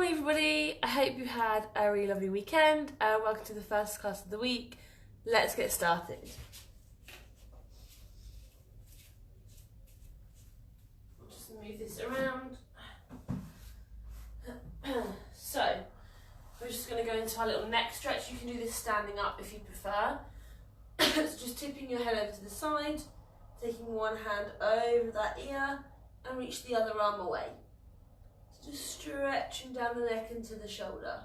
morning everybody, I hope you had a really lovely weekend. Welcome to the first class of the week. Let's get started. I'll just move this around. So, we're just going to go into our little neck stretch. You can do this standing up if you prefer. So just tipping your head over to the side, taking one hand over that ear and reach the other arm away. Just stretching down the neck into the shoulder.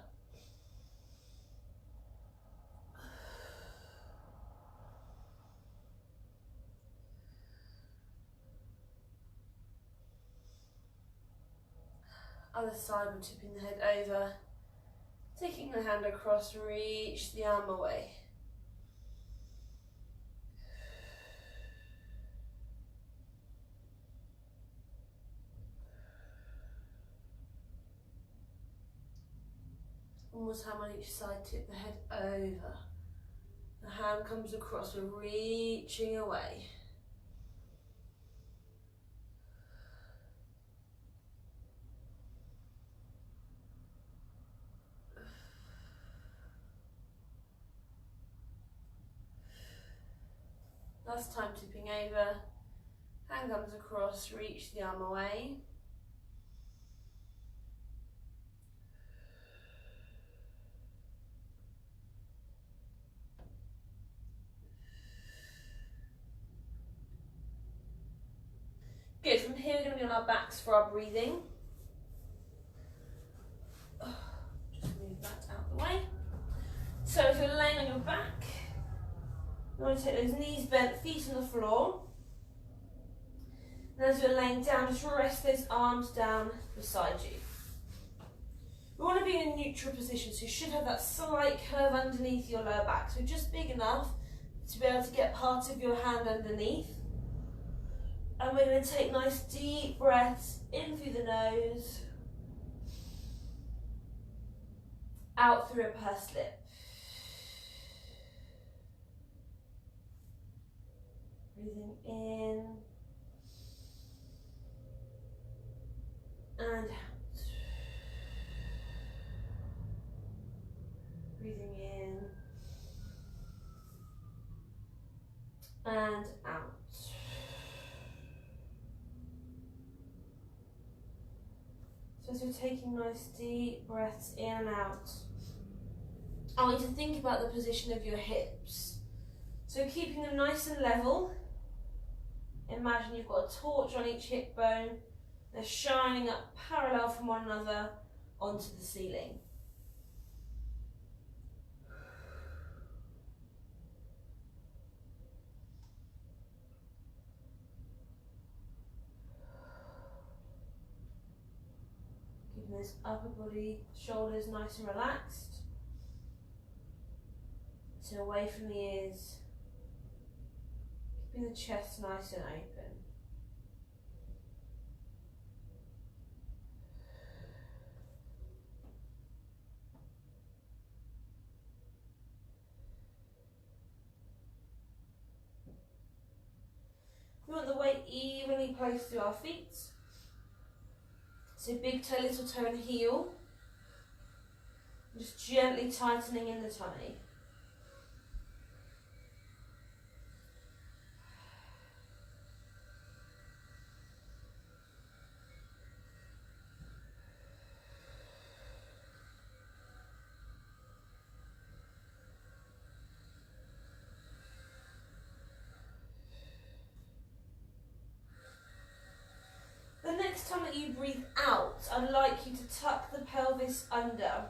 Other side, we're tipping the head over, taking the hand across, reach the arm away. One more time on each side, tip the head over. The hand comes across, we're reaching away. Last time, tipping over, hand comes across, reach the arm away. Good, from here we're going to be on our backs for our breathing. Just move that out the way. So if you're laying on your back, you want to take those knees bent, feet on the floor. And as you're laying down, just rest those arms down beside you. We want to be in a neutral position, so you should have that slight curve underneath your lower back. So just big enough to be able to get part of your hand underneath. And we're going to take nice deep breaths in through the nose, out through a pursed lip. Breathing in and out. Breathing in and out. So as you're taking nice deep breaths in and out, I want you to think about the position of your hips. So keeping them nice and level. Imagine you've got a torch on each hip bone. They're shining up parallel from one another onto the ceiling. Keeping this upper body, shoulders nice and relaxed. So away from the ears. Keeping the chest nice and open. We want the weight evenly placed through our feet. So big toe, little toe and heel. Just gently tightening in the tummy. The next time that you breathe out, I'd like you to tuck the pelvis under,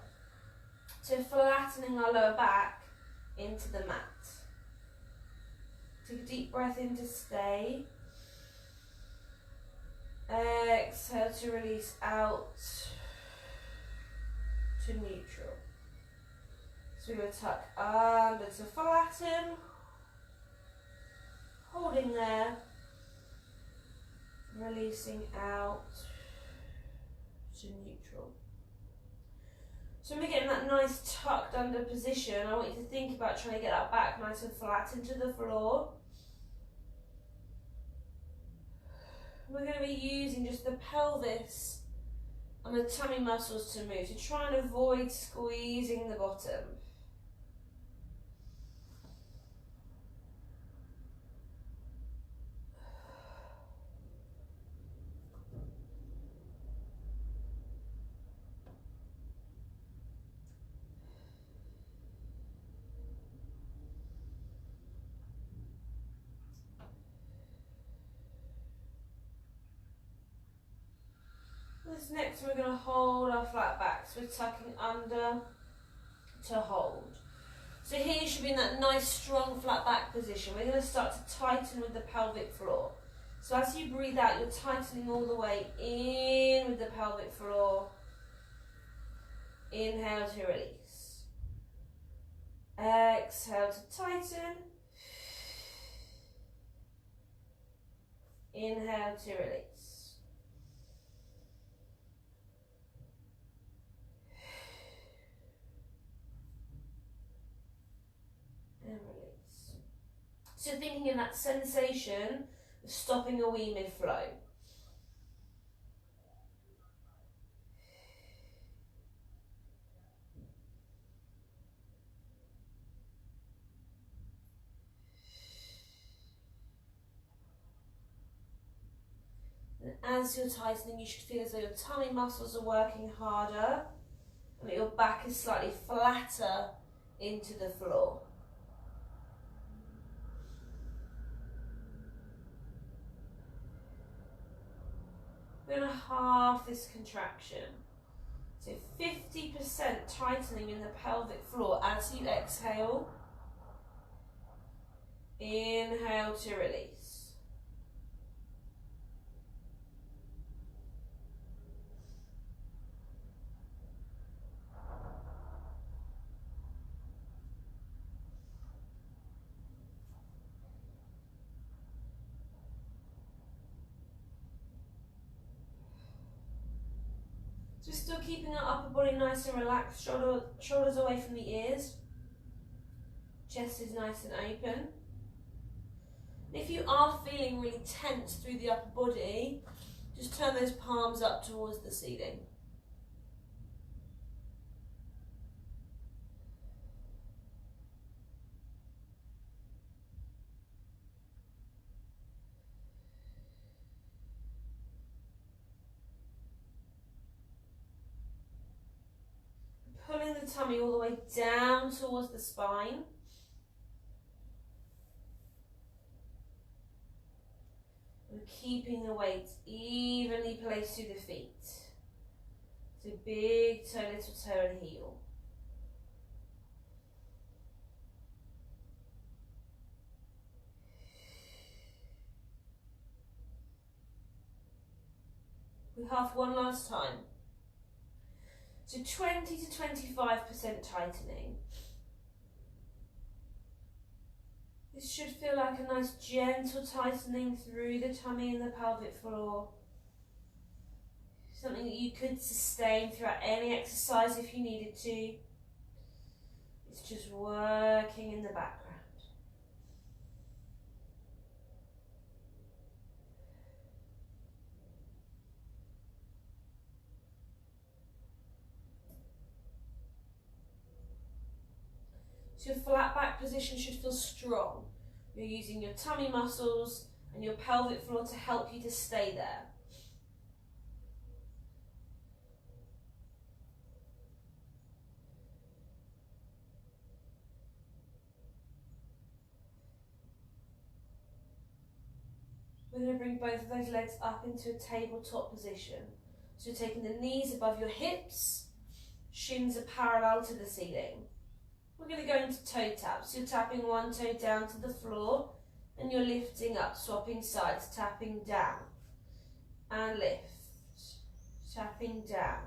so flattening our lower back into the mat. Take a deep breath in to stay. Exhale to release out to neutral. So we're going to tuck under to flatten, holding there. Releasing out to neutral. So when we're getting that nice tucked under position, I want you to think about trying to get that back nice and flat into the floor. We're going to be using just the pelvis and the tummy muscles to move. So try and avoid squeezing the bottom. This next we're going to hold our flat backs. We're tucking under to hold. So here you should be in that nice strong flat back position. We're going to start to tighten with the pelvic floor. So as you breathe out, you're tightening all the way in with the pelvic floor. Inhale to release. Exhale to tighten. Inhale to release. And release. So thinking of that sensation of stopping a wee mid-flow. And as you're tightening, you should feel as though your tummy muscles are working harder and that your back is slightly flatter into the floor. We're going to halve this contraction. So 50% tightening in the pelvic floor as you exhale. Inhale to release. So we're still keeping our upper body nice and relaxed, shoulders away from the ears. Chest is nice and open. If you are feeling really tense through the upper body, just turn those palms up towards the ceiling. Pulling the tummy all the way down towards the spine. And keeping the weight evenly placed through the feet. So big toe, little toe and heel. We have one last time. So 20 to 25% tightening. This should feel like a nice gentle tightening through the tummy and the pelvic floor. Something that you could sustain throughout any exercise if you needed to. It's just working in the background. So your flat back position should feel strong. You're using your tummy muscles and your pelvic floor to help you to stay there. We're going to bring both of those legs up into a tabletop position. So you're taking the knees above your hips, shins are parallel to the ceiling. We're going to go into toe taps. So you're tapping one toe down to the floor and you're lifting up, swapping sides, tapping down and lift, tapping down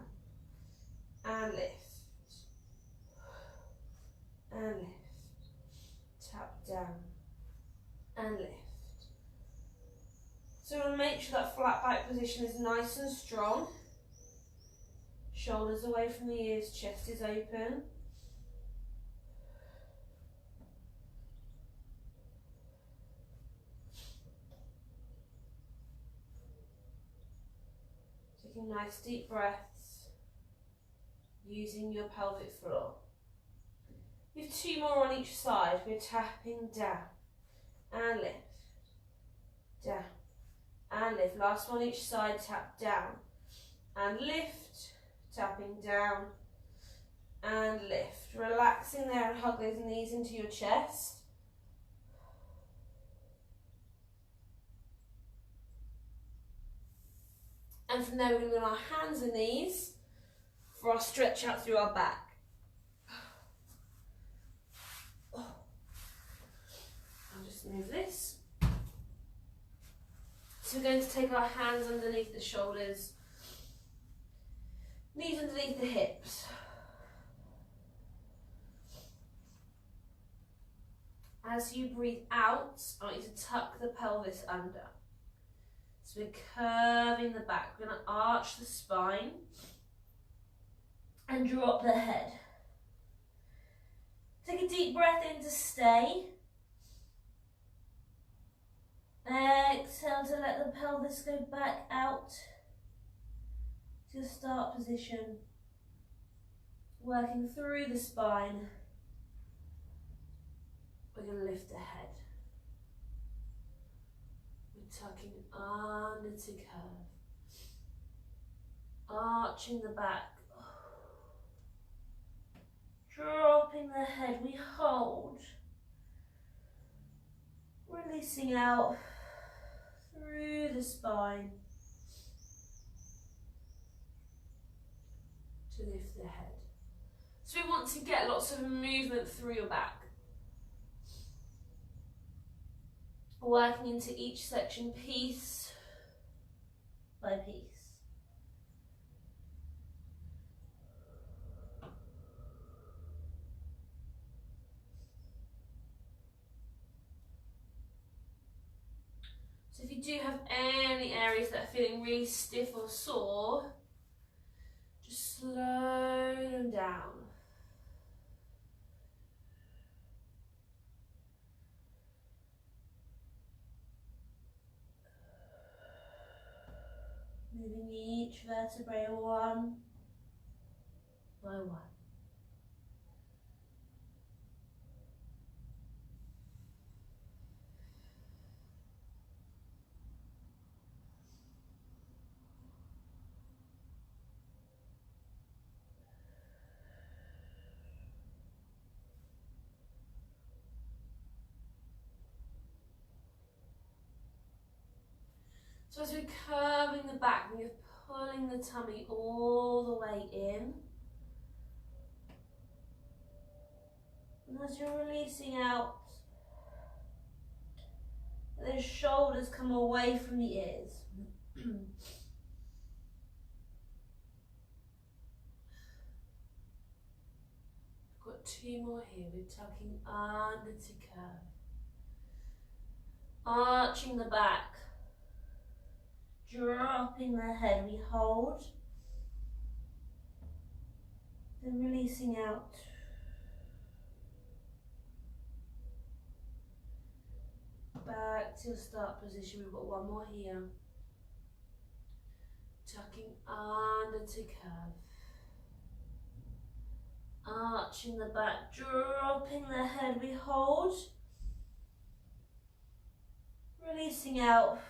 and lift, and lift, tap down and lift. So we want to make sure that flat back position is nice and strong. Shoulders away from the ears, chest is open. Taking nice deep breaths. using your pelvic floor. We have 2 more on each side. We're tapping down and lift, down and lift. Last one each side, tap down and lift, tapping down and lift. Relaxing there and hug those knees into your chest. And from there we're going to be on our hands and knees for our stretch out through our back. I'll just move this. So we're going to take our hands underneath the shoulders, knees underneath the hips. As you breathe out, I want you to tuck the pelvis under. So we're curving the back. We're going to arch the spine and drop the head. Take a deep breath in to stay. Exhale to let the pelvis go back out to your start position. Working through the spine. We're going to lift the head. We're tucking under to curve. Arching the back. Dropping the head. We hold. Releasing out through the spine to lift the head. So we want to get lots of movement through your back. Working into each section piece by piece. So if you do have any areas that are feeling really stiff or sore, just slow them down. Moving each vertebrae one by one. So as we're curving the back, we're pulling the tummy all the way in. And as you're releasing out, the shoulders come away from the ears. Got 2 more here. We're tucking under to curve. Arching the back. Dropping the head, we hold, then releasing out. Back to your start position, we've got 1 more here. Tucking under to curve. Arching the back, dropping the head, we hold. Releasing out.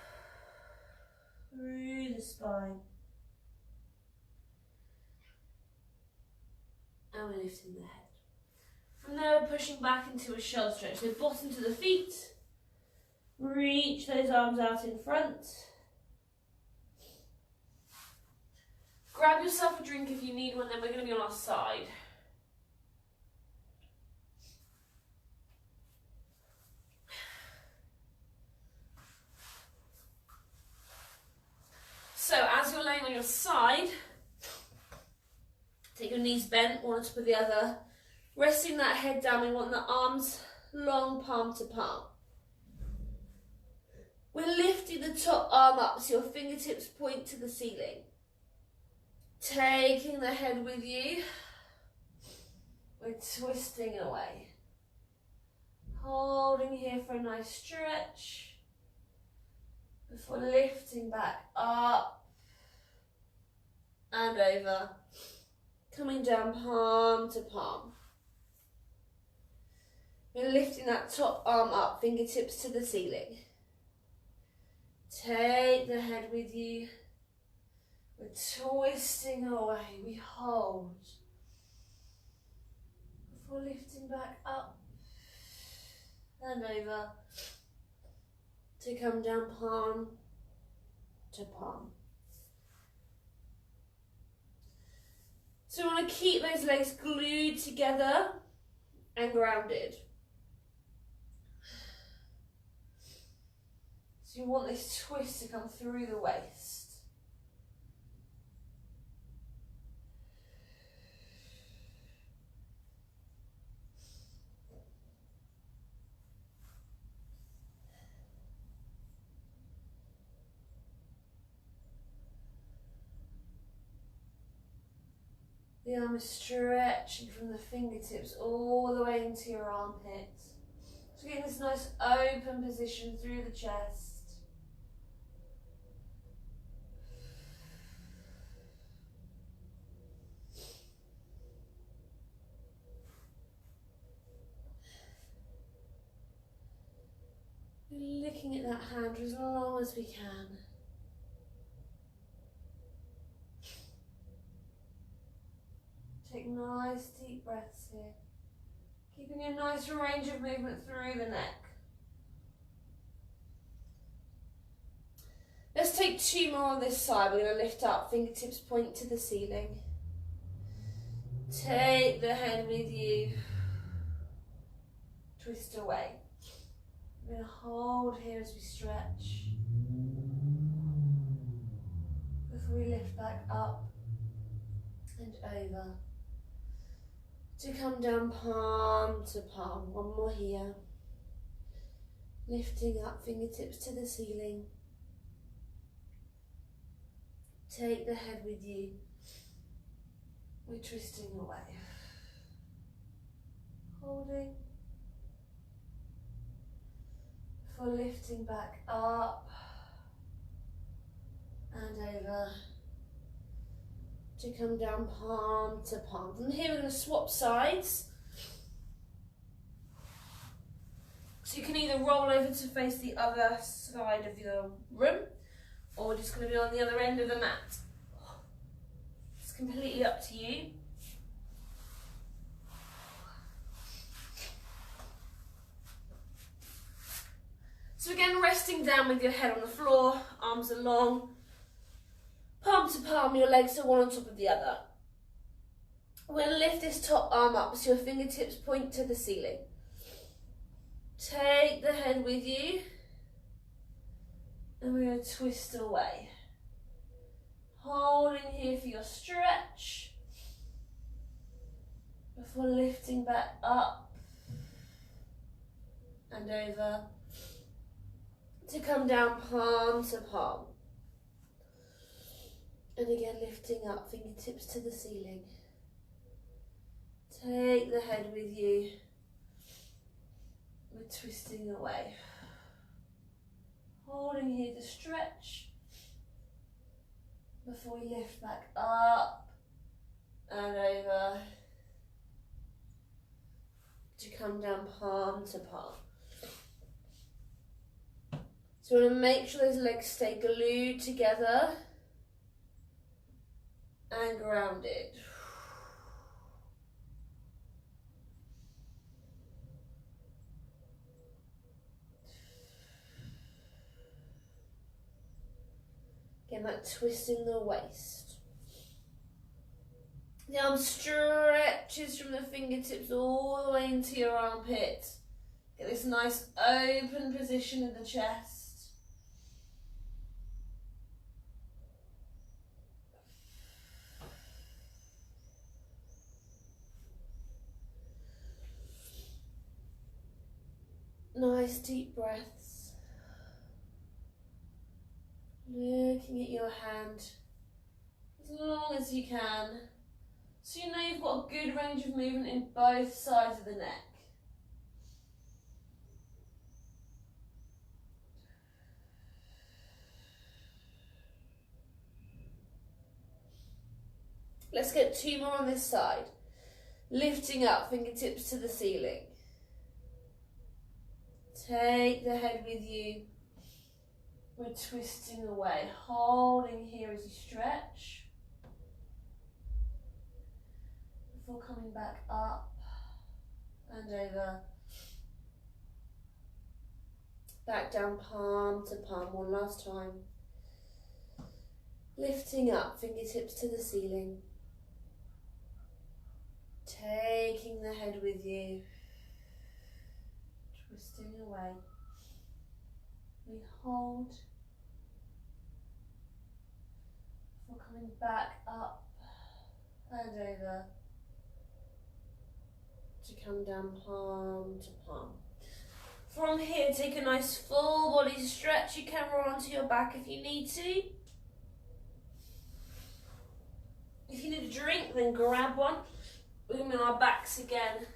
Through the spine. And we're lifting the head. From there we're pushing back into a shell stretch. So bottom to the feet. Reach those arms out in front. Grab yourself a drink if you need one, then we're going to be on our side. So as you're laying on your side, take your knees bent, one on top of the other. Resting that head down, we want the arms long, palm to palm. We're lifting the top arm up so your fingertips point to the ceiling. Taking the head with you. We're twisting away. Holding here for a nice stretch. Before lifting back up. And over, Coming down palm to palm. We're lifting that top arm up, fingertips to the ceiling. Take the head with you. We're twisting away. We hold. Before lifting back up and over to come down palm to palm. So we want to keep those legs glued together and grounded. So you want this twist to come through the waist. The arm is stretching from the fingertips all the way into your armpits. So getting this nice open position through the chest. We're looking at that hand for as long as we can. Take nice deep breaths here. Keeping a nice range of movement through the neck. Let's take 2 more on this side. We're going to lift up, fingertips point to the ceiling. Take the head with you. Twist away. We're going to hold here as we stretch. Before we lift back up and over. To come down palm to palm. One more here. Lifting up, fingertips to the ceiling. Take the head with you. We're twisting away. Holding. Before lifting back up and over. To come down palm to palm. From here we're going to swap sides. So you can either roll over to face the other side of your room, or we're just going to be on the other end of the mat. It's completely up to you. So again, resting down with your head on the floor, arms are long. Palm to palm, your legs are one on top of the other. We're going to lift this top arm up so your fingertips point to the ceiling. Take the head with you. And we're going to twist away. Holding here for your stretch. Before lifting back up and over. To come down palm to palm. And again, lifting up, fingertips to the ceiling. Take the head with you. We're twisting away. Holding here to stretch. Before we lift back up and over. To come down palm to palm. So we want to make sure those legs stay glued together. And grounded. Again, that twist in the waist. The arm stretches from the fingertips all the way into your armpit. Get this nice open position in the chest. Nice deep breaths. Looking at your hand as long as you can. So you know you've got a good range of movement in both sides of the neck. Let's get 2 more on this side. Lifting up, fingertips to the ceiling. Take the head with you. We're twisting away, holding here as you stretch. Before coming back up and over. Back down, palm to palm, one last time. Lifting up, fingertips to the ceiling. Taking the head with you. Twisting away. We hold. Before coming back up and over. To come down palm to palm. From here, take a nice full body stretch. You can roll onto your back if you need to. If you need a drink, then grab one. We're going to be on our backs again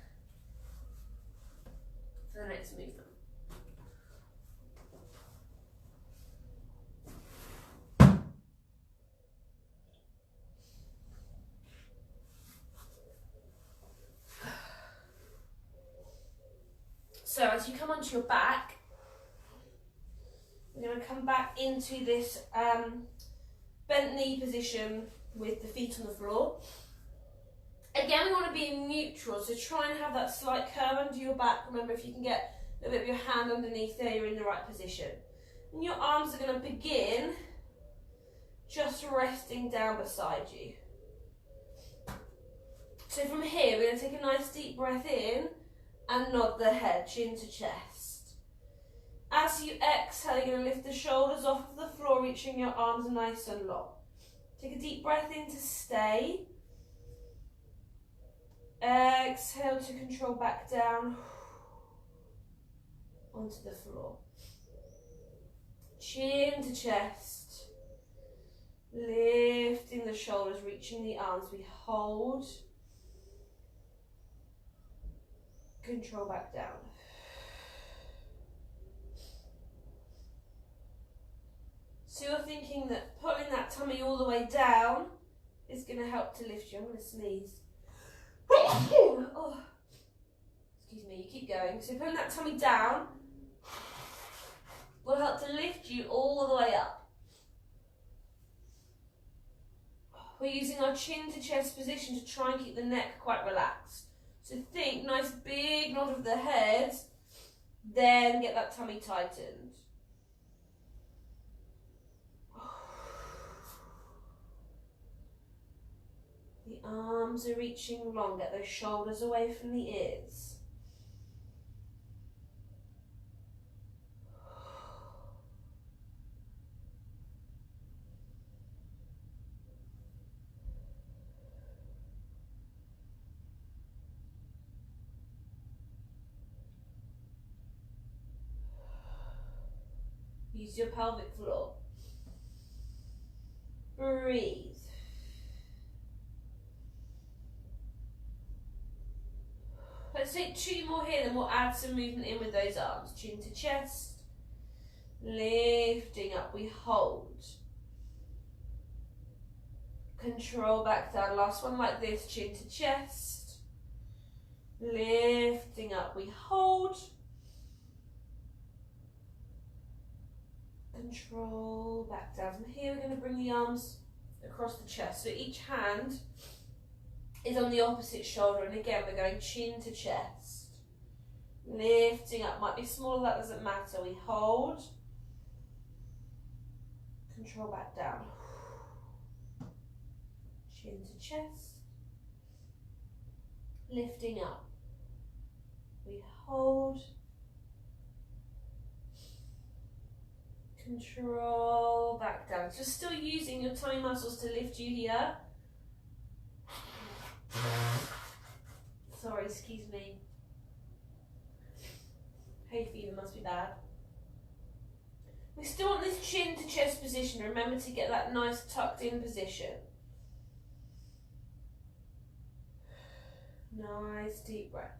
for the next movement. So as you come onto your back, we're going to come back into this bent knee position with the feet on the floor. Again, we want to be in neutral, so try and have that slight curve under your back. Remember, if you can get a bit of your hand underneath there, you're in the right position. And your arms are going to begin just resting down beside you. So from here, we're going to take a nice deep breath in and nod the head, chin to chest. As you exhale, you're going to lift the shoulders off of the floor, reaching your arms nice and long. Take a deep breath in to stay. Exhale to control back down onto the floor. Chin to chest. Lifting the shoulders, reaching the arms. We hold. Control back down. So you're thinking that pulling that tummy all the way down is going to help to lift you. I'm going to sneeze. Oh. Excuse me, you keep going. So pulling that tummy down will help to lift you all the way up. We're using our chin to chest position to try and keep the neck quite relaxed. So think, nice big nod of the head, then get that tummy tightened. The arms are reaching long, get those shoulders away from the ears. Use your pelvic floor. Breathe. Let's take 2 more here, then we'll add some movement in with those arms. Chin to chest. Lifting up, we hold. Control back down. Last one like this, chin to chest. Lifting up, we hold. Control back down. From here, we're going to bring the arms across the chest. So each hand is on the opposite shoulder. And again, we're going chin to chest. Lifting up. Might be smaller, that doesn't matter. We hold. Control back down. Chin to chest. Lifting up. We hold. Control back down. So still using your tummy muscles to lift you here. Sorry, excuse me. Hay fever must be bad. We still want this chin to chest position. Remember to get that nice tucked in position. Nice deep breaths.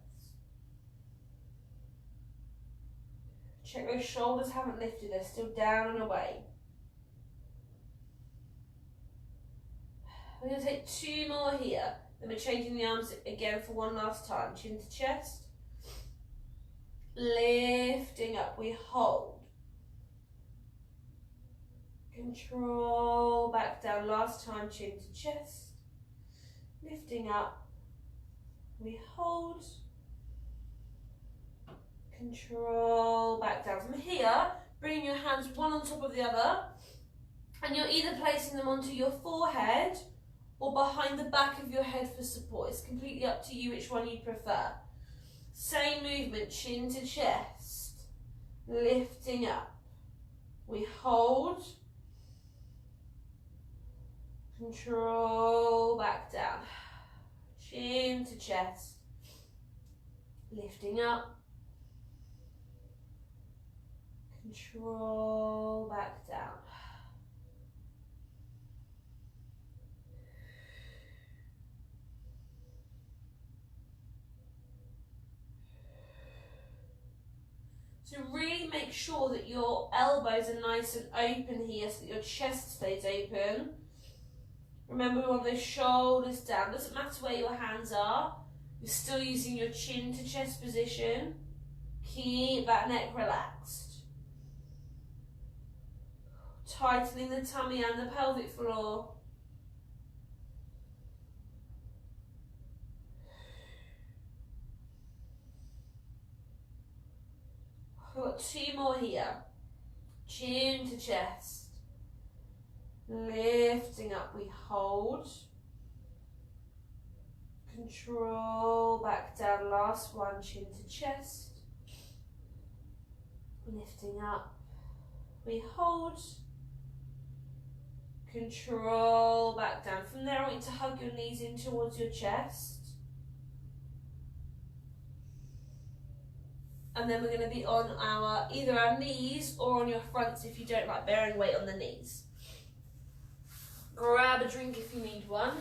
Check those shoulders haven't lifted, they're still down and away. We're going to take 2 more here. Then we're changing the arms again for one last time. Chin to chest. Lifting up, we hold. Control, back down. Last time, chin to chest. Lifting up, we hold. Control, back down. From here, bring your hands one on top of the other, and you're either placing them onto your forehead or behind the back of your head for support. It's completely up to you which one you prefer. Same movement, chin to chest, lifting up. We hold, control, back down. Chin to chest, lifting up, control, back down. So really make sure that your elbows are nice and open here so that your chest stays open. Remember, we want those shoulders down. Doesn't matter where your hands are. You're still using your chin to chest position. Keep that neck relaxed. Tightening the tummy and the pelvic floor. We've got 2 more here. Chin to chest. Lifting up, we hold. Control, back down. Last one, chin to chest. Lifting up, we hold. Control, back down. From there, I want you to hug your knees in towards your chest. And then we're going to be on either our knees or on your fronts if you don't like bearing weight on the knees. Grab a drink if you need one.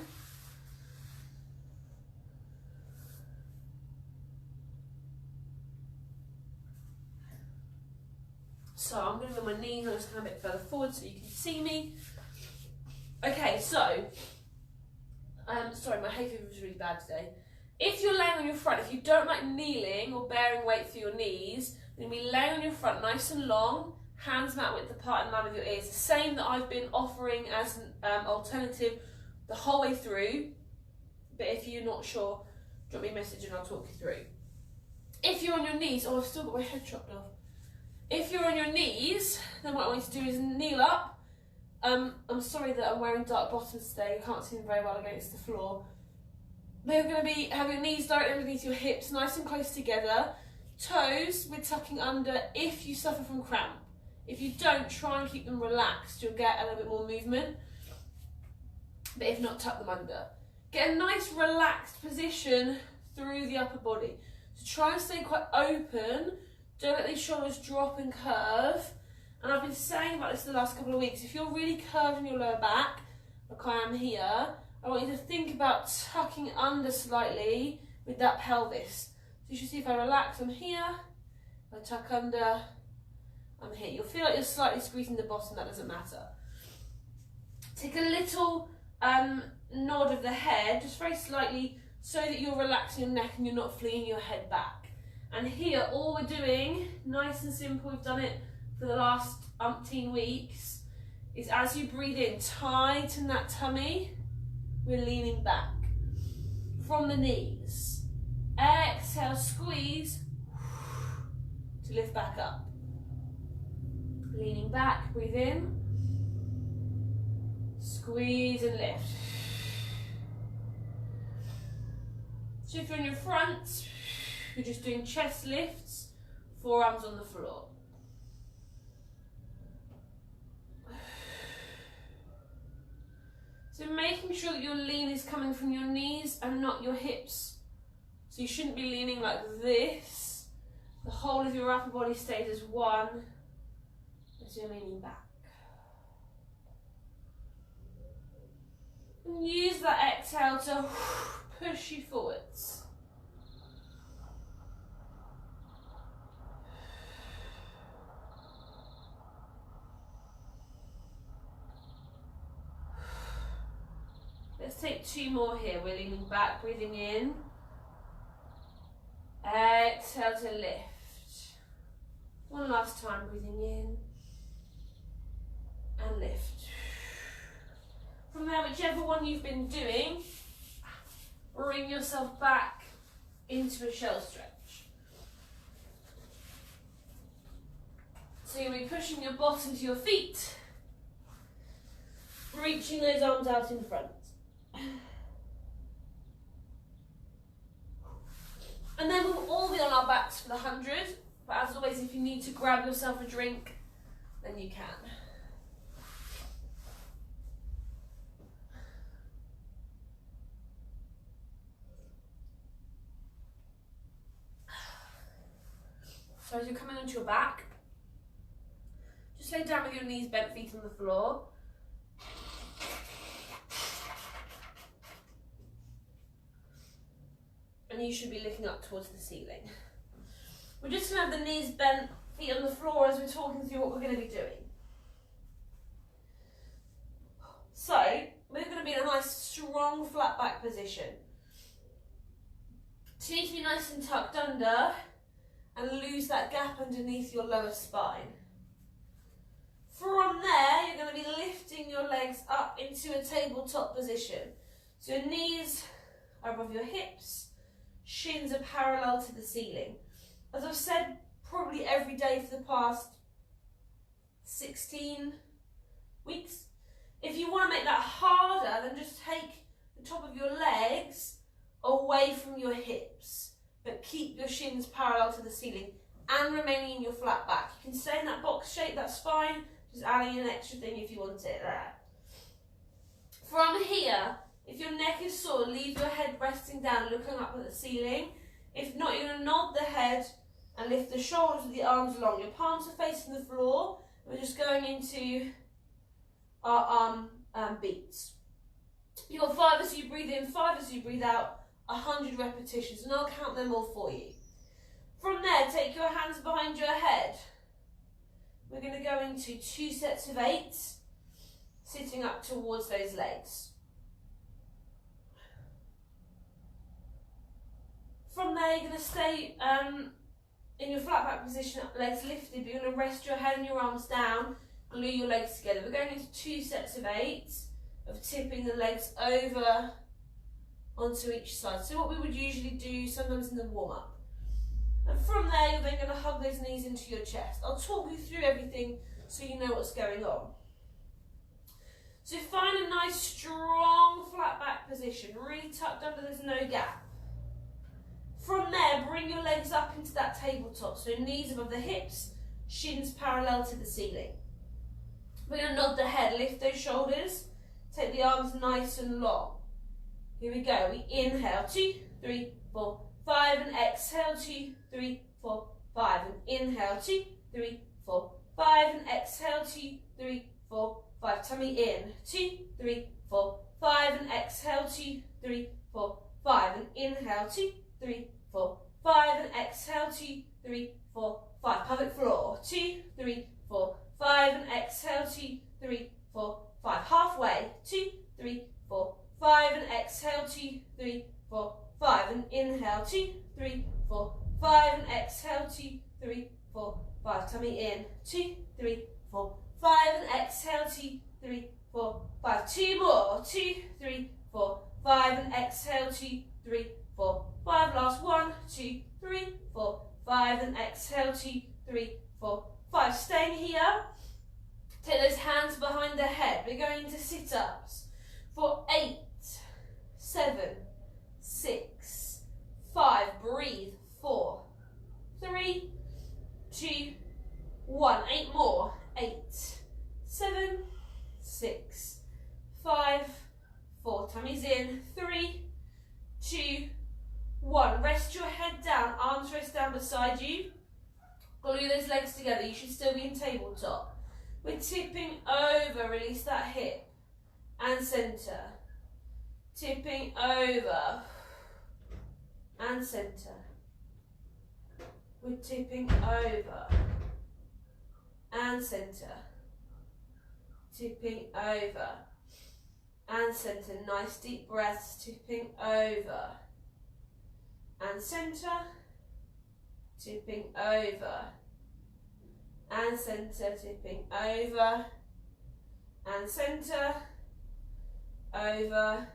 So I'm going to move my knees, I'm just going a bit further forward so you can see me. Okay, so, sorry, my hay fever was really bad today. If you're laying on your front, if you don't like kneeling or bearing weight through your knees, then be laying on your front nice and long, hands mat width apart in line with your ears. The same that I've been offering as an alternative the whole way through. But if you're not sure, drop me a message and I'll talk you through. If you're on your knees, oh, I've still got my head chopped off. If you're on your knees, then what I want you to do is kneel up. I'm sorry that I'm wearing dark bottoms today. You can't see them very well against the floor. They're going to be have your knees directly underneath your hips, nice and close together. Toes, we're tucking under if you suffer from cramp. If you don't, try and keep them relaxed. You'll get a little bit more movement. But if not, tuck them under. Get a nice relaxed position through the upper body. So try and stay quite open. Don't let these shoulders drop and curve. And I've been saying about this the last couple of weeks. If you're really curved in your lower back, like I am here, I want you to think about tucking under slightly with that pelvis. So you should see if I relax, I'm here. If I tuck under, I'm here. You'll feel like you're slightly squeezing the bottom, that doesn't matter. Take a little nod of the head, just very slightly, so that you're relaxing your neck and you're not flinging your head back. And here, all we're doing, nice and simple, we've done it for the last umpteen weeks, is as you breathe in, tighten that tummy, we're leaning back from the knees. Exhale, squeeze to lift back up. Leaning back, breathe in, squeeze and lift. So if you're on your front, you're just doing chest lifts, forearms on the floor. So making sure that your lean is coming from your knees and not your hips. So you shouldn't be leaning like this. The whole of your upper body stays as one as you're leaning back. And use that exhale to push you forwards. Let's take 2 more here. We're leaning back, breathing in. Exhale to lift. One last time, breathing in and lift. From there, whichever one you've been doing, bring yourself back into a shell stretch. So you'll be pushing your bottom to your feet, reaching those arms out in front. And then we'll all be on our backs for the 100, but as always, if you need to grab yourself a drink, then you can. So as you're coming onto your back, just lay down with your knees bent, feet on the floor. And you should be looking up towards the ceiling. We're just going to have the knees bent, feet on the floor as we're talking through what we're going to be doing. So, we're going to be in a nice strong flat back position. So you need to be nice and tucked under and lose that gap underneath your lower spine. From there, you're going to be lifting your legs up into a tabletop position. So your knees are above your hips, shins are parallel to the ceiling. As I've said probably every day for the past 16 weeks, if you want to make that harder, then just take the top of your legs away from your hips, but keep your shins parallel to the ceiling and remaining in your flat back. You can stay in that box shape, that's fine, just adding an extra thing if you want it there. From here, if your neck is sore, leave your head resting down, looking up at the ceiling. If not, you're going to nod the head and lift the shoulders with the arms along. Your palms are facing the floor. We're just going into our arm beats. You've got 5 as you breathe in, 5 as you breathe out, 100 repetitions, and I'll count them all for you. From there, take your hands behind your head. We're going to go into 2 sets of 8, sitting up towards those legs. From there, you're going to stay in your flat back position, legs lifted, but you're going to rest your head and your arms down, glue your legs together. We're going into 2 sets of 8 of tipping the legs over onto each side. So what we would usually do sometimes in the warm-up. And from there, you're then going to hug those knees into your chest. I'll talk you through everything so you know what's going on. So find a nice, strong, flat back position, really tucked under, there's no gap. From there, bring your legs up into that tabletop, so knees above the hips, shins parallel to the ceiling. We're going to nod the head, lift those shoulders, take the arms nice and long. Here we go, we inhale, 2, 3, 4, 5, and exhale, 2, 3, 4, 5, and inhale, 2, 3, 4, 5, and exhale, 2, 3, 4, 5, tummy in, 2, 3, 4, 5, and exhale, 2, 3, 4, 5, and inhale, 2, 3, 4, 5, and exhale, 2, 3, 4, 5, pelvic floor, 2, 3, 4, 5, and exhale, 2, 3, 4, 5, halfway, 2, 3, 4, 5, and exhale, 2, 3, 4, 5, and inhale, 2, 3, 4, 5, and exhale, 2, 3, 4, 5, tummy in, 2, 3, 4, 5, and exhale, 2, 3, 4, 5, 2 more, 2, 3, 4, 5, and exhale, 2, 3, 4, 5, last 1, 2, 3, 4, 5, and exhale, 2, 3, 4, 5, staying here, take those hands behind the head, we're going into sit-ups for 8, 7, 6, 5, breathe, 4, 3, 2, 1, 8 more, 8, 7, 6, 5, 4, tummies in, 3, 2, 1, rest your head down, arms rest down beside you, glue those legs together, you should still be in tabletop. We're tipping over, release that hip, and centre, tipping over, and centre, we're tipping over, and centre, tipping over, and centre. Nice deep breaths, tipping over. And centre, tipping over. And centre, tipping over. And centre, over.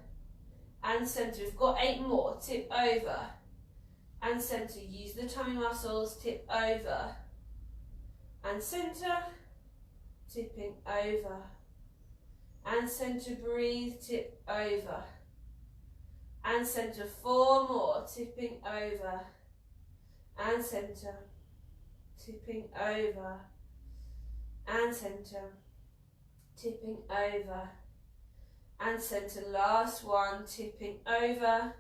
And centre. We've got 8 more. Tip over. And centre. Use the tummy muscles. Tip over. And centre, tipping over. And centre, breathe, tip over. And centre, 4 more, tipping over. And centre, tipping over. And centre, tipping over. And centre, last one, tipping over.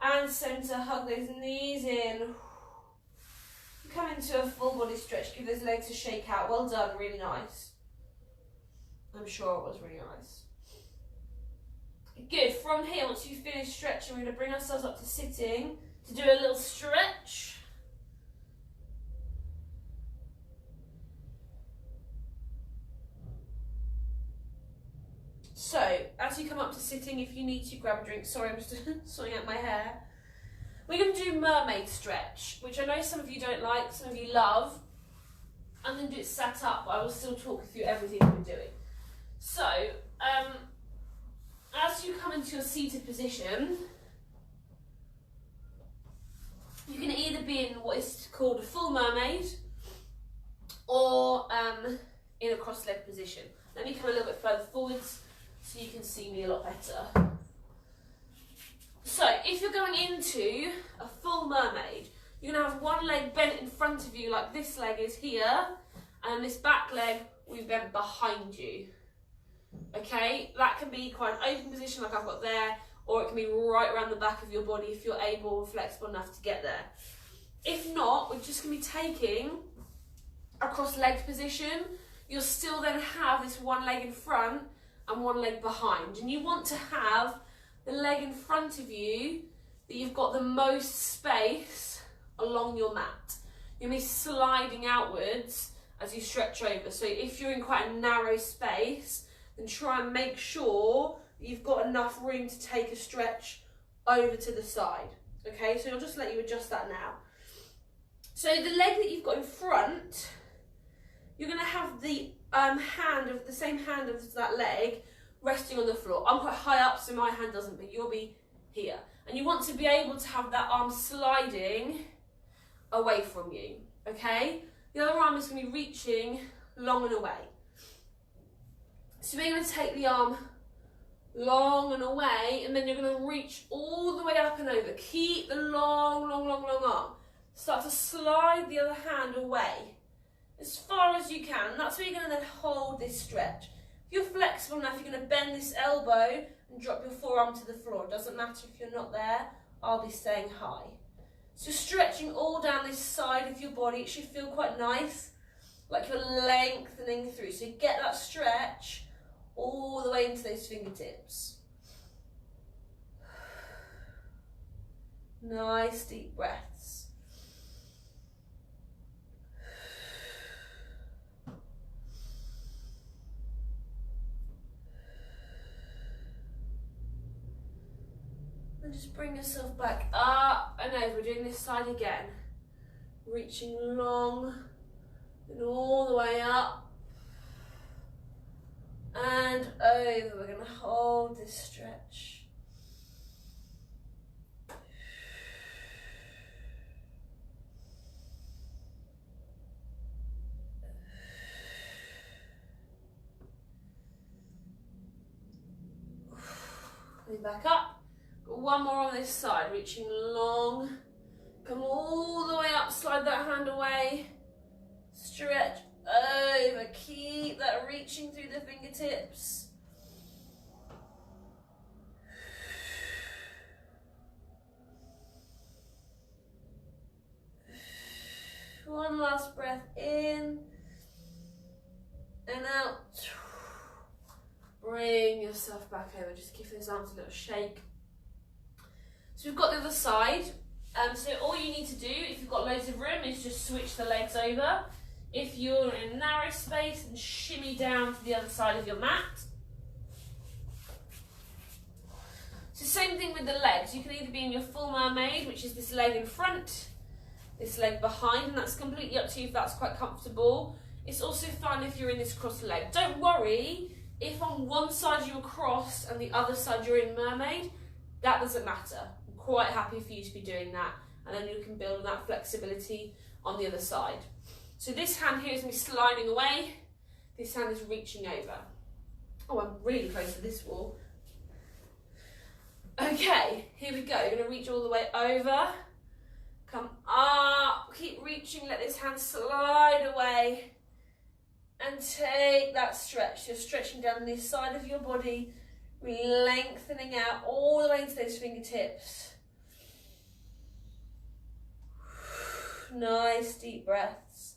And centre, hug those knees in. Come into a full body stretch, give those legs a shake out. Well done, really nice. I'm sure it was really nice. Good, from here, once you finish stretching, we're going to bring ourselves up to sitting to do a little stretch. So, as you come up to sitting, if you need to, grab a drink. Sorry, I'm just sorting out my hair. We're going to do mermaid stretch, which I know some of you don't like, some of you love. I'm going to do it sat up, but I will still talk you through everything we're doing. So, as you come into your seated position, you can either be in what is called a full mermaid or in a cross-legged position. Let me come a little bit further forwards so you can see me a lot better. So, if you're going into a full mermaid, you're going to have one leg bent in front of you like this leg is here, and this back leg will be bent behind you. Okay, that can be quite an open position like I've got there, or it can be right around the back of your body if you're able or flexible enough to get there. If not, we're just going to be taking a cross-legged position. You'll still then have this one leg in front and one leg behind, and you want to have the leg in front of you that you've got the most space along your mat. You'll be sliding outwards as you stretch over. So if you're in quite a narrow space, then try and make sure that you've got enough room to take a stretch over to the side. Okay, so I'll just let you adjust that now. So the leg that you've got in front, you're going to have the same hand of that leg resting on the floor. I'm quite high up, so my hand doesn't, but you'll be here. And you want to be able to have that arm sliding away from you, okay? The other arm is going to be reaching long and away. So we're going to take the arm long and away, and then you're going to reach all the way up and over. Keep the long, long, long, long arm. Start to slide the other hand away as far as you can. And that's where you're going to then hold this stretch. If you're flexible enough, you're going to bend this elbow and drop your forearm to the floor. It doesn't matter if you're not there, I'll be staying high. So stretching all down this side of your body. It should feel quite nice, like you're lengthening through. So get that stretch all the way into those fingertips. Nice deep breaths. And just bring yourself back up and over. Doing this side again. Reaching long and all the way up and over. We're going to hold this stretch. Coming back up. One more on this side, reaching long, come all the way up, slide that hand away, stretch over, keep that reaching through the fingertips. One last breath in and out. Bring yourself back over, just give those arms a little shake. So we've got the other side. So all you need to do, if you've got loads of room, is just switch the legs over. If you're in a narrow space, then shimmy down to the other side of your mat. So same thing with the legs. You can either be in your full mermaid, which is this leg in front, this leg behind, and that's completely up to you if that's quite comfortable. It's also fun if you're in this cross leg. Don't worry if on one side you're crossed and the other side you're in mermaid, that doesn't matter. I'm quite happy for you to be doing that, and then you can build on that flexibility on the other side. So this hand here is me sliding away, this hand is reaching over. Oh, I'm really close to this wall. Okay, here we go. You're going to reach all the way over, come up, keep reaching, let this hand slide away, and take that stretch. You're stretching down this side of your body, lengthening out all the way into those fingertips. Nice deep breaths.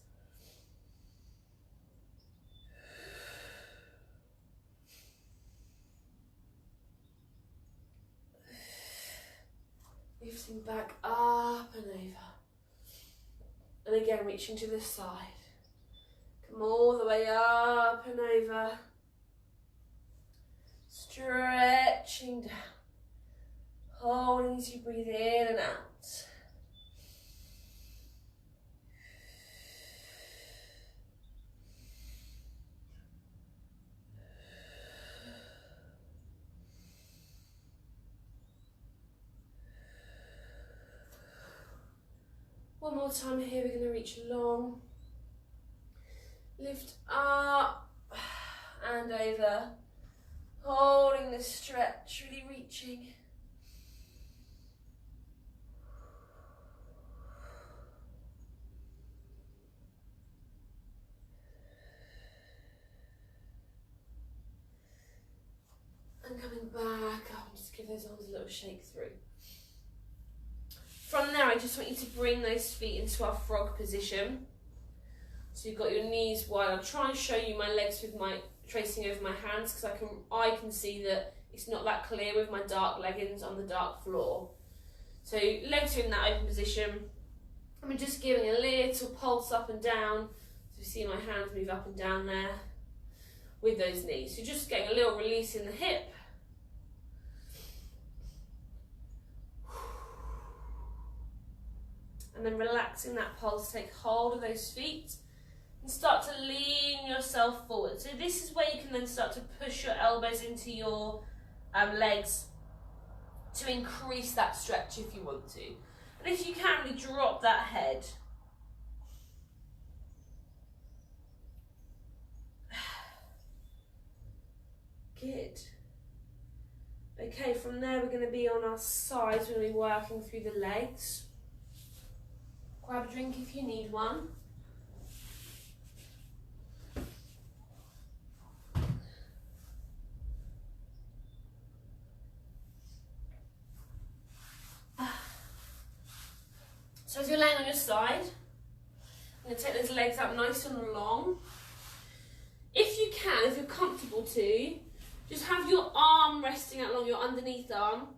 Lifting back up and over. And again, reaching to the side. Come all the way up and over. Stretching down. Holding as you breathe in and out. One more time here, we're going to reach long, lift up and over, holding this stretch, really reaching. And coming back up, and just give those arms a little shake through. From there, I just want you to bring those feet into our frog position. So you've got your knees wide. I'll try and show you my legs with my tracing over my hands, because I can see that it's not that clear with my dark leggings on the dark floor. So legs are in that open position. I'm just giving a little pulse up and down. So you see my hands move up and down there with those knees. So just getting a little release in the hip. And then relaxing that pulse, take hold of those feet and start to lean yourself forward. So this is where you can then start to push your elbows into your legs to increase that stretch if you want to. And if you can, really drop that head. Good. Okay, from there we're going to be on our sides, we're going to be working through the legs. Grab a drink if you need one. So as you're laying on your side, I'm going to take those legs out nice and long. If you can, if you're comfortable to, just have your arm resting out along your underneath arm,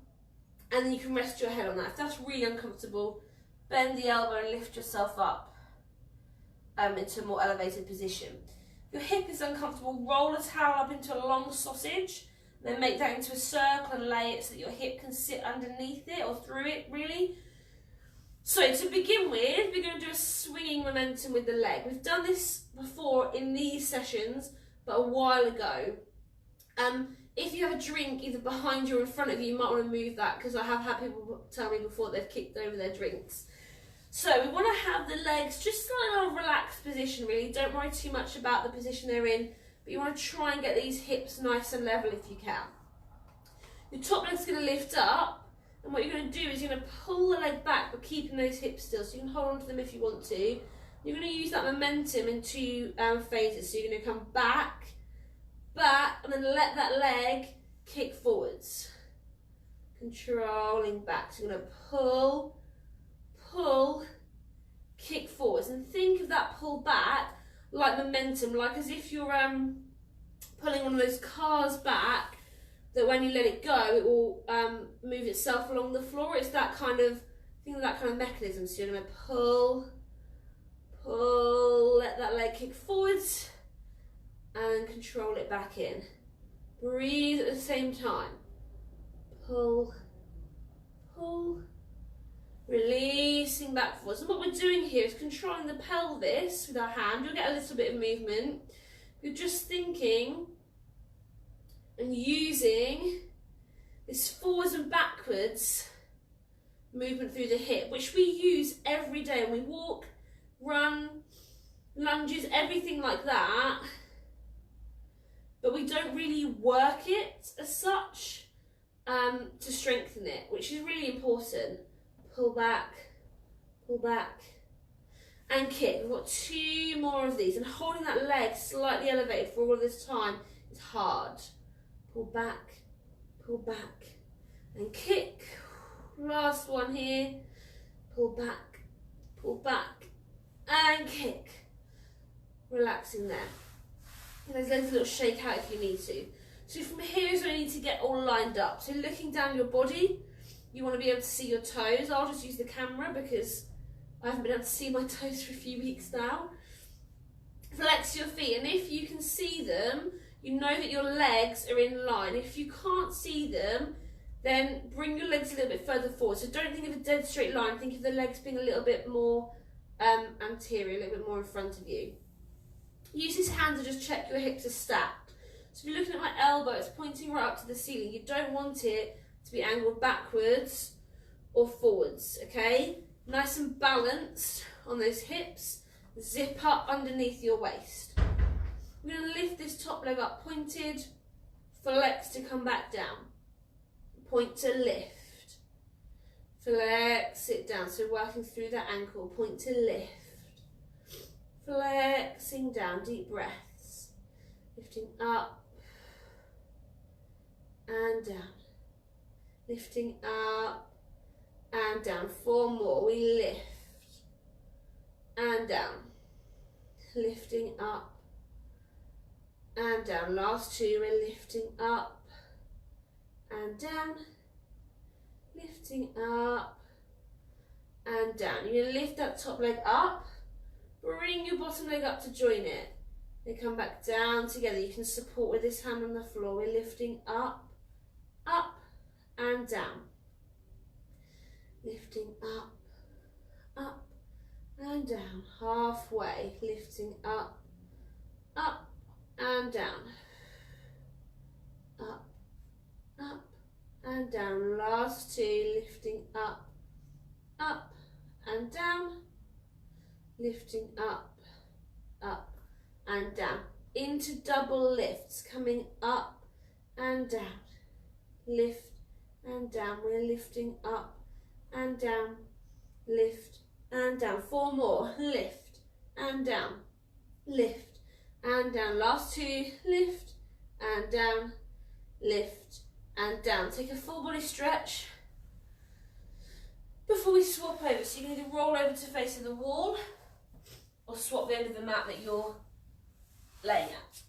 and then you can rest your head on that. If that's really uncomfortable, bend the elbow and lift yourself up into a more elevated position. If your hip is uncomfortable, roll a towel up into a long sausage, then make that into a circle and lay it so that your hip can sit underneath it or through it, really. So to begin with, we're going to do a swinging momentum with the leg. We've done this before in these sessions, but a while ago. If you have a drink either behind you or in front of you, you might want to move that, because I have had people tell me before they've kicked over their drinks. So we want to have the legs just in a relaxed position, really. Don't worry too much about the position they're in, but you want to try and get these hips nice and level if you can. Your top leg's going to lift up, and what you're going to do is you're going to pull the leg back, but keeping those hips still, so you can hold on to them if you want to. You're going to use that momentum in two phases, so you're going to come back, and then let that leg kick forwards. Controlling back, so you're going to pull, kick forwards, and think of that pull back like momentum, like as if you're pulling one of those cars back, that when you let it go, it will move itself along the floor. It's that kind of, think of that kind of mechanism. So you're going to pull, let that leg kick forwards, and control it back in. Breathe at the same time. pull, pull, releasing back forwards. And what we're doing here is controlling the pelvis with our hand. You'll get a little bit of movement. You're just thinking and using this forwards and backwards movement through the hip, which we use every day when we walk, run, lunges, everything like that. But we don't really work it as such to strengthen it, which is really important. Pull back, and kick. We've got 2 more of these, and holding that leg slightly elevated for all of this time is hard. Pull back, and kick. Last one here. Pull back, and kick. Relaxing there. And there's a little shake out if you need to. So from here is where you need to get all lined up. So looking down your body, you want to be able to see your toes. I'll just use the camera because I haven't been able to see my toes for a few weeks now. Flex your feet, and if you can see them, you know that your legs are in line. If you can't see them, then bring your legs a little bit further forward. So don't think of a dead straight line, think of the legs being a little bit more anterior, a little bit more in front of you. Use this hand to just check your hips are stacked. So if you're looking at my elbow, it's pointing right up to the ceiling. You don't want it to be angled backwards or forwards, okay? Nice and balanced on those hips. Zip up underneath your waist. We're going to lift this top leg up pointed, flex to come back down. Point to lift. Flex it down, so working through that ankle. Point to lift. Flexing down, deep breaths. Lifting up and down. Lifting up and down. 4 more. We lift and down. Lifting up and down. Last 2. We're lifting up and down. Lifting up and down. You're going to lift that top leg up. Bring your bottom leg up to join it. Then come back down together. You can support with this hand on the floor. We're lifting up, up and down. Lifting up, up and down. Halfway. Lifting up, up and down. Up, up and down. Last 2. Lifting up, up and down. Lifting up, up and down. Into double lifts, coming up and down. Lift and down. We're lifting up and down. Lift and down. 4 more. Lift and down. Lift and down. Last 2. Lift and down. Lift and down. Take a full body stretch before we swap over. So you can either roll over to face of the wall or swap the end of the mat that you're laying at.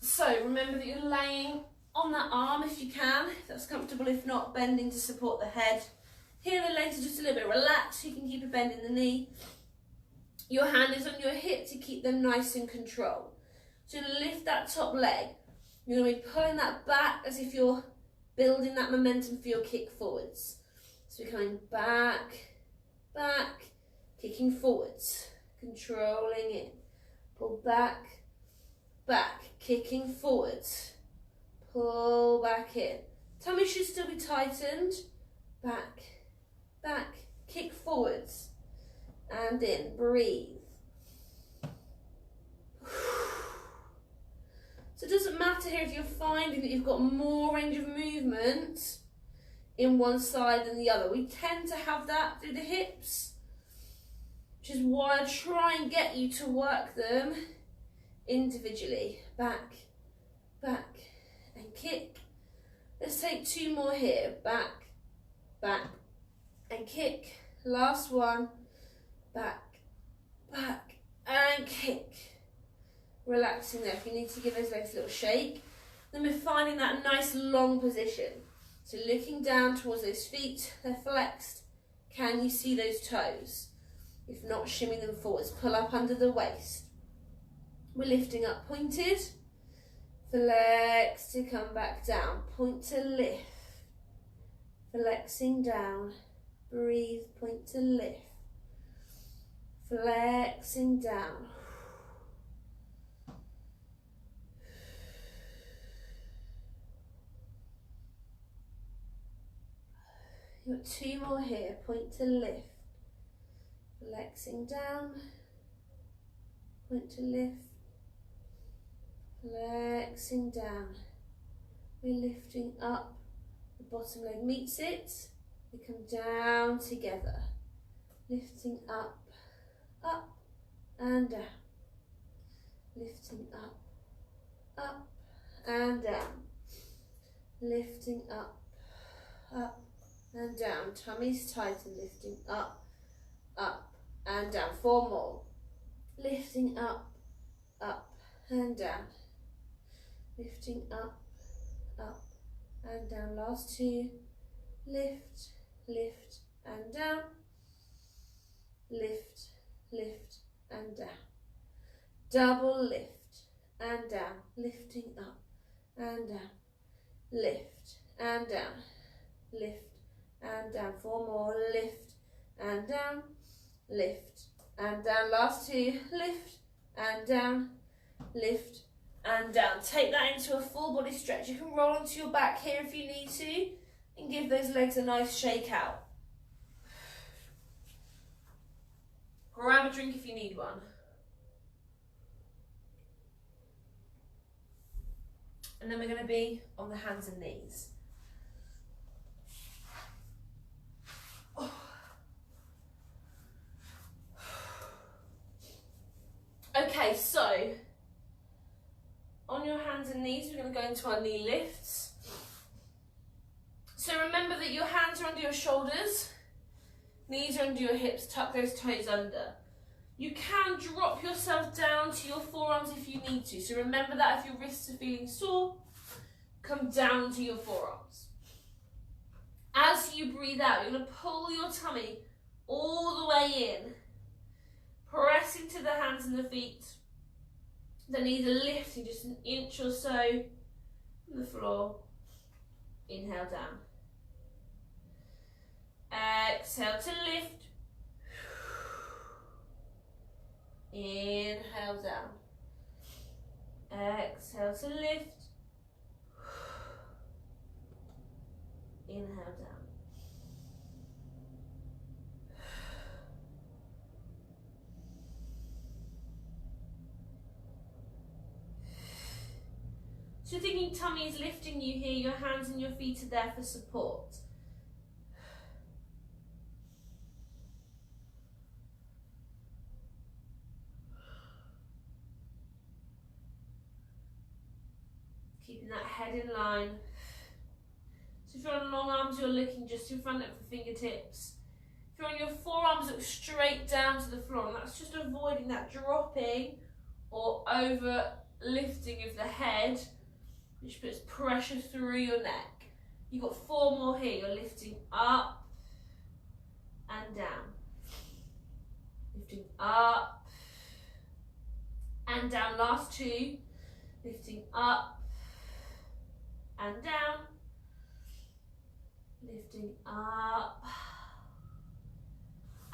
So remember that you're laying on that arm if you can, if that's comfortable. If not, bending to support the head. Here the legs are just a little bit relaxed, so you can keep a bend in the knee. Your hand is on your hip to keep them nice and controlled. So you're going to lift that top leg. You're going to be pulling that back as if you're building that momentum for your kick forwards. So we're coming back, back, kicking forwards, controlling it. Pull back, back, kicking forwards. Pull back in. Tummy should still be tightened. Back, back, kick forwards. And in, breathe. So it doesn't matter here if you're finding that you've got more range of movement in one side than the other. We tend to have that through the hips, which is why I try and get you to work them individually. Back, back, and kick. Let's take 2 more here. Back, back, and kick. Last one. Back, back, and kick. Relaxing there. If you need to give those legs a little shake. Then we're finding that nice long position. So looking down towards those feet, they're flexed. Can you see those toes? If not, shimmy them forwards. Pull up under the waist. We're lifting up pointed. Flex to come back down. Point to lift. Flexing down. Breathe, point to lift. Flexing down. You've got 2 more here. Point to lift. Flexing down. Point to lift. Flexing down. We're lifting up. The bottom leg meets it. We come down together. Lifting up, up and down. Lifting up and down. Lifting up and down. Tummy's tight and lifting up and down. 4 more. Lifting up and down. Lifting up and down. Last 2. Lift, lift and down. Lift, lift and down. Double lift and down. Lifting up and down. Lift and down. Lift and down. 4 more. Lift and down. Lift and down. Last 2. Lift and down. Lift and down. Take that into a full body stretch. You can roll onto your back here if you need to and give those legs a nice shake out. Grab a drink if you need one. And then we're going to be on the hands and knees. Okay, so on your hands and knees, we're going to go into our knee lifts. So remember that your hands are under your shoulders, knees are under your hips, tuck those toes under. You can drop yourself down to your forearms if you need to. So remember that if your wrists are feeling sore, come down to your forearms. As you breathe out, you're going to pull your tummy all the way in, pressing to the hands and the feet. The knees are lifting just an inch or so from the floor. Inhale down. Exhale to lift. Inhale down. Exhale to lift. Inhale down. So you're thinking tummy is lifting you here, your hands and your feet are there for support. Keeping that head in line. So if you're on long arms, you're looking just in front of the fingertips. If you're on your forearms, look straight down to the floor, and that's just avoiding that dropping or over lifting of the head, which puts pressure through your neck. You've got 4 more here. You're lifting up and down. Lifting up and down. Last 2. Lifting up and down. Lifting up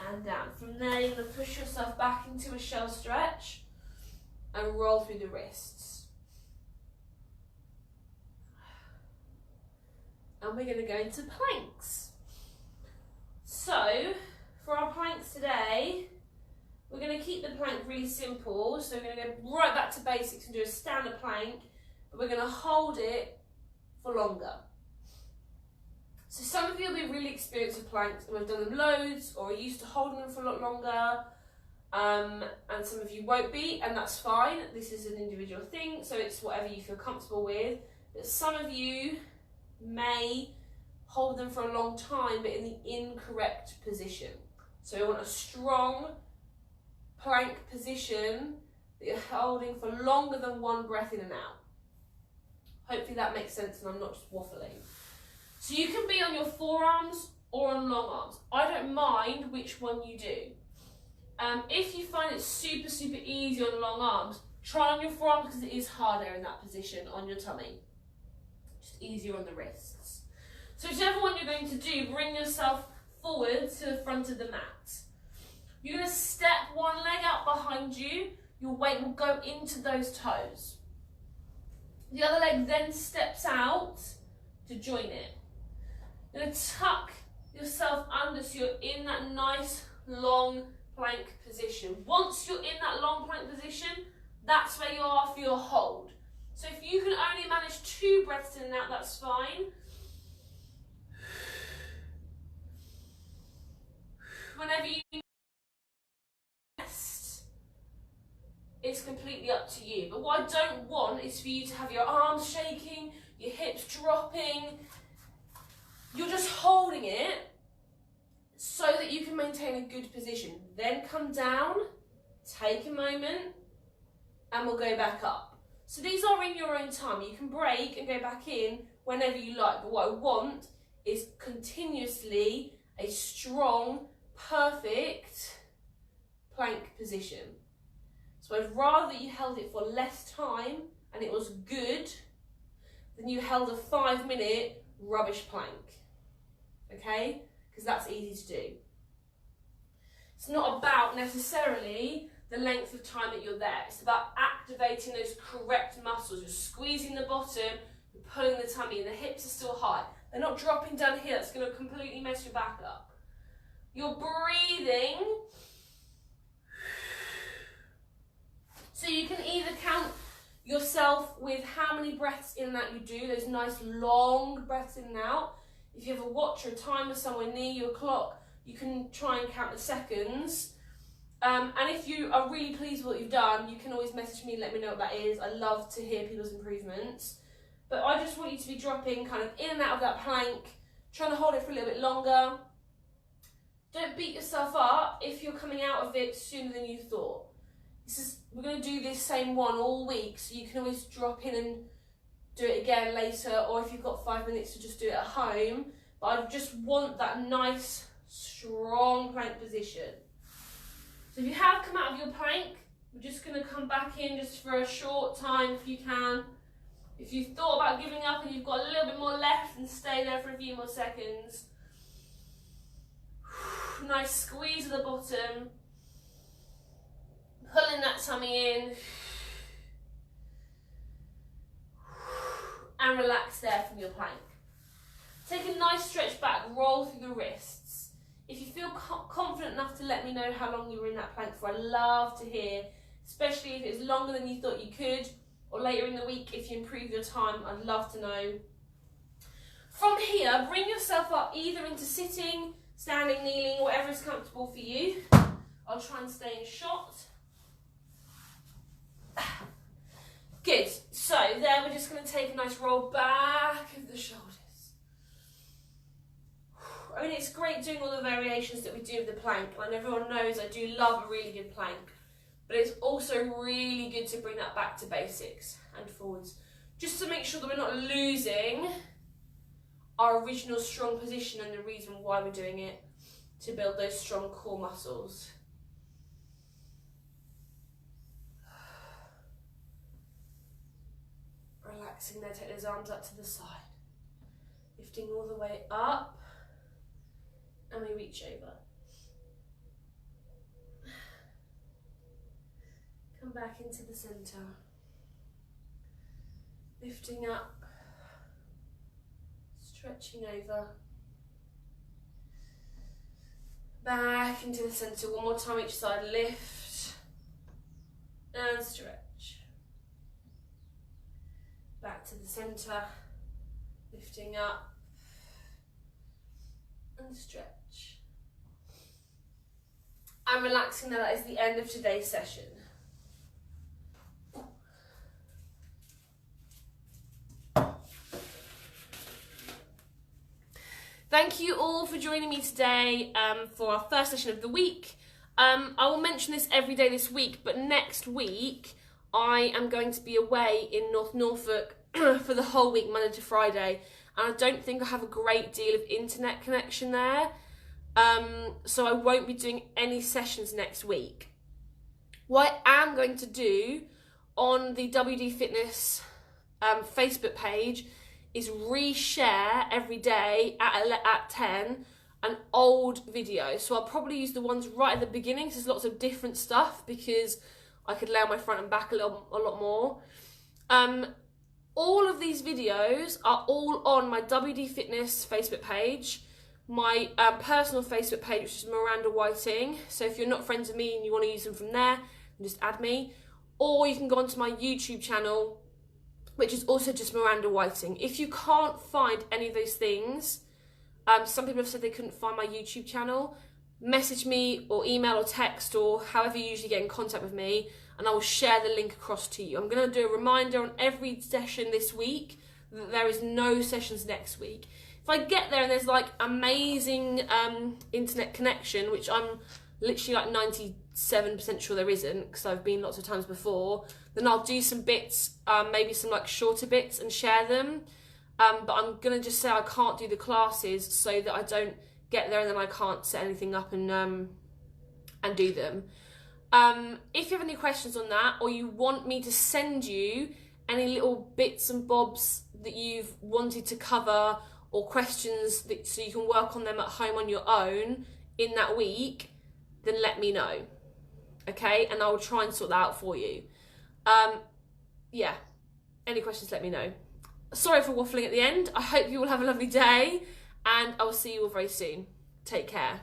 and down. From there, you're going to push yourself back into a shell stretch and roll through the wrists. And we're going to go into planks. So, for our planks today, we're going to keep the plank really simple. So we're going to go right back to basics and do a standard plank, but we're going to hold it for longer. So some of you will be really experienced with planks and have done them loads or are used to holding them for a lot longer. And some of you won't be, and that's fine. This is an individual thing, so it's whatever you feel comfortable with. But some of you may hold them for a long time, but in the incorrect position. So we want a strong plank position that you're holding for longer than 1 breath in and out. Hopefully that makes sense and I'm not just waffling. So you can be on your forearms or on long arms. I don't mind which one you do. If you find it super, super easy on the long arms, try on your forearms because it is harder in that position on your tummy. Just easier on the wrists. So whichever one you're going to do, bring yourself forward to the front of the mat. You're going to step one leg out behind you. Your weight will go into those toes. The other leg then steps out to join it. You're going to tuck yourself under so you're in that nice long plank position. Once you're in that long plank position, that's where you are for your hold. So if you can only manage 2 breaths in and out, that's fine. Whenever you rest, it's completely up to you. But what I don't want is for you to have your arms shaking, your hips dropping. You're just holding it so that you can maintain a good position. Then come down, take a moment, and we'll go back up. So these are in your own time. You can break and go back in whenever you like. But what I want is continuously a strong, perfect plank position. So I'd rather that you held it for less time and it was good than you held a 5-minute rubbish plank. Okay? Because that's easy to do. It's not about necessarily the length of time that you're there. It's about activating those correct muscles. You're squeezing the bottom, you're pulling the tummy, and the hips are still high. They're not dropping down here. That's going to completely mess your back up. You're breathing. So you can either count yourself with how many breaths in and out you do, those nice long breaths in and out. If you have a watch or a timer somewhere near you, a clock, you can try and count the seconds. And if you are really pleased with what you've done, you can always message me and let me know what that is. I love to hear people's improvements. But I just want you to be dropping kind of in and out of that plank, trying to hold it for a little bit longer. Don't beat yourself up if you're coming out of it sooner than you thought. We're going to do this same one all week, so you can always drop in and do it again later, or if you've got 5 minutes to just do it at home. But I just want that nice, strong plank position. So if you have come out of your plank, we're just going to come back in just for a short time if you can. If you've thought about giving up and you've got a little bit more left, then stay there for a few more seconds. Nice squeeze of the bottom. Pulling that tummy in. And relax there from your plank. Take a nice stretch back, roll through the wrists. If you feel confident enough to let me know how long you were in that plank for, I'd love to hear, especially if it's longer than you thought you could, or later in the week if you improve your time, I'd love to know. From here, bring yourself up either into sitting, standing, kneeling, whatever is comfortable for you. I'll try and stay in shot. Good, so there we're just going to take a nice roll back of the shoulders. I mean, it's great doing all the variations that we do with the plank, and everyone knows I do love a really good plank, but it's also really good to bring that back to basics and forwards, just to make sure that we're not losing our original strong position and the reason why we're doing it, to build those strong core muscles. Relaxing there, take those arms up to the side. Lifting all the way up, and we reach over. Come back into the center. Lifting up, stretching over. Back into the center, one more time each side, lift and stretch. Back to the center, lifting up and stretch. And relaxing now, that is the end of today's session. Thank you all for joining me today for our first session of the week. I will mention this every day this week, but next week I am going to be away in North Norfolk for the whole week, Monday to Friday, and I don't think I have a great deal of internet connection there. So I won't be doing any sessions next week. What I am going to do on the WD Fitness Facebook page is reshare every day at 10 an old video. So I'll probably use the ones right at the beginning, because there's lots of different stuff, because I could lay on my front and back a lot more. All of these videos are all on my WD Fitness Facebook page, my personal Facebook page, which is Miranda Whiting. So if you're not friends with me and you want to use them from there, just add me. Or you can go onto my YouTube channel, which is also just Miranda Whiting. If you can't find any of those things, some people have said they couldn't find my YouTube channel, message me or email or text or however you usually get in contact with me, and I will share the link across to you. I'm going to do a reminder on every session this week that there is no sessions next week. If I get there and there's like amazing internet connection, which I'm literally like 97% sure there isn't, because I've been lots of times before, then I'll do some bits, maybe some like shorter bits, and share them. But I'm going to just say I can't do the classes so that I don't get there and then I can't set anything up and do them. If you have any questions on that, or you want me to send you any little bits and bobs that you've wanted to cover, or questions that, so you can work on them at home on your own in that week, then let me know. Okay, and I'll try and sort that out for you. Yeah, any questions, let me know. Sorry for waffling at the end. I hope you all have a lovely day, and I will see you all very soon. Take care.